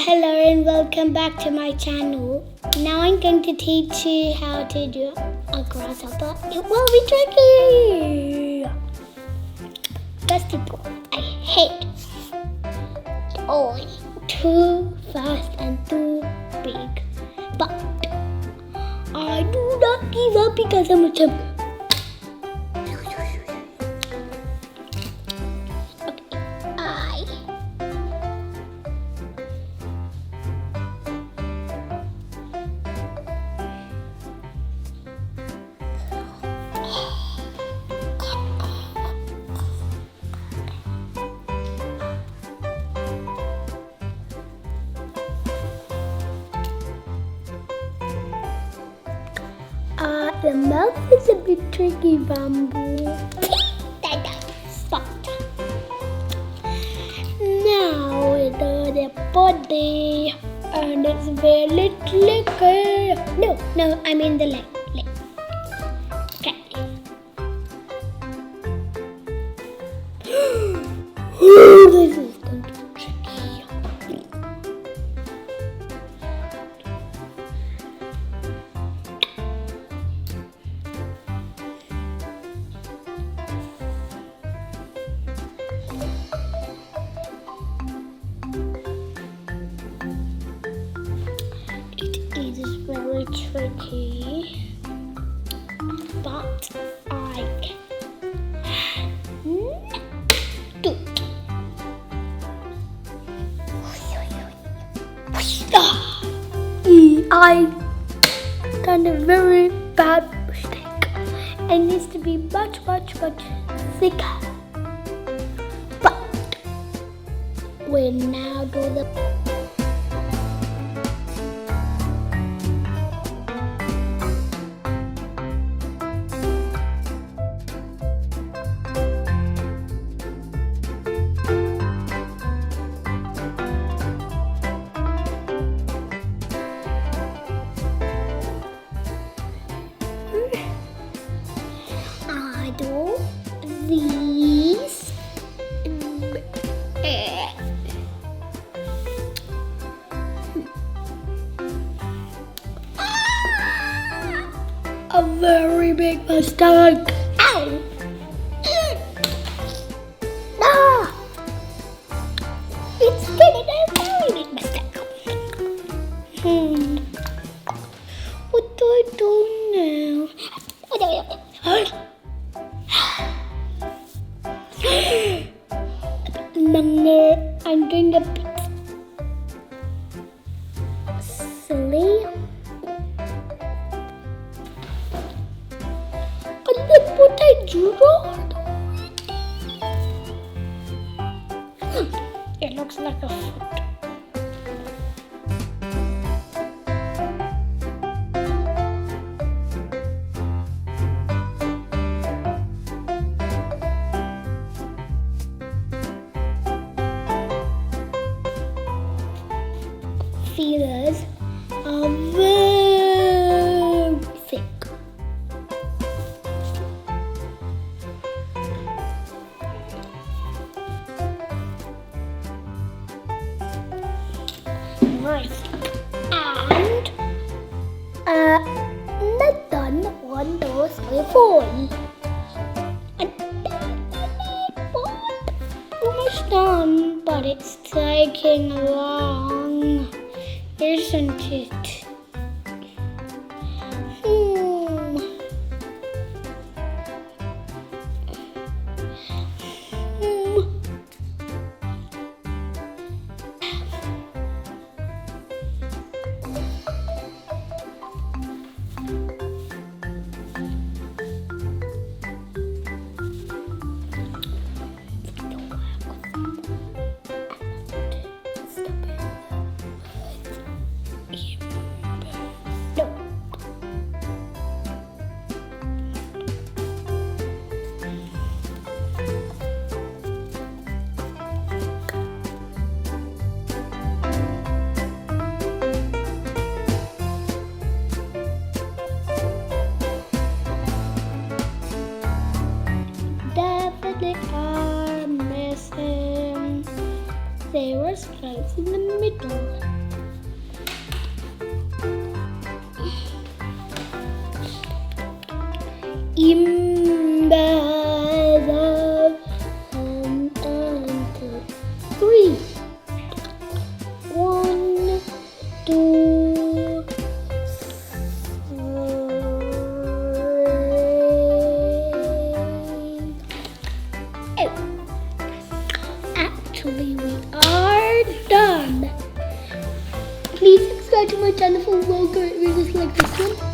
Hello and welcome back to my channel. Now I'm going to teach you how to do a grasshopper. It will be tricky. First of all, I hate drawing too fast and too big. But I do not give up because I'm a champion. The mouth is a bit tricky, bamboo. Spot. Now we do the body, and it's very tricky. No, I mean the leg. Okay. This is going to be tricky. It is very tricky, but I can do it. I done a very bad mistake. It needs to be much thicker. But we now do the these a very big mistake. Ow! It's getting a very big mistake. What do I do now? I'm doing a bit silly. But look what I drew. It looks like a foot. Feelers are very thick. Very thick. And not done 1, 2, 3, 4. And almost done, but it's taking long. Isn't it? There were stripes in the middle. subscribe to my channel for more great videos like this one.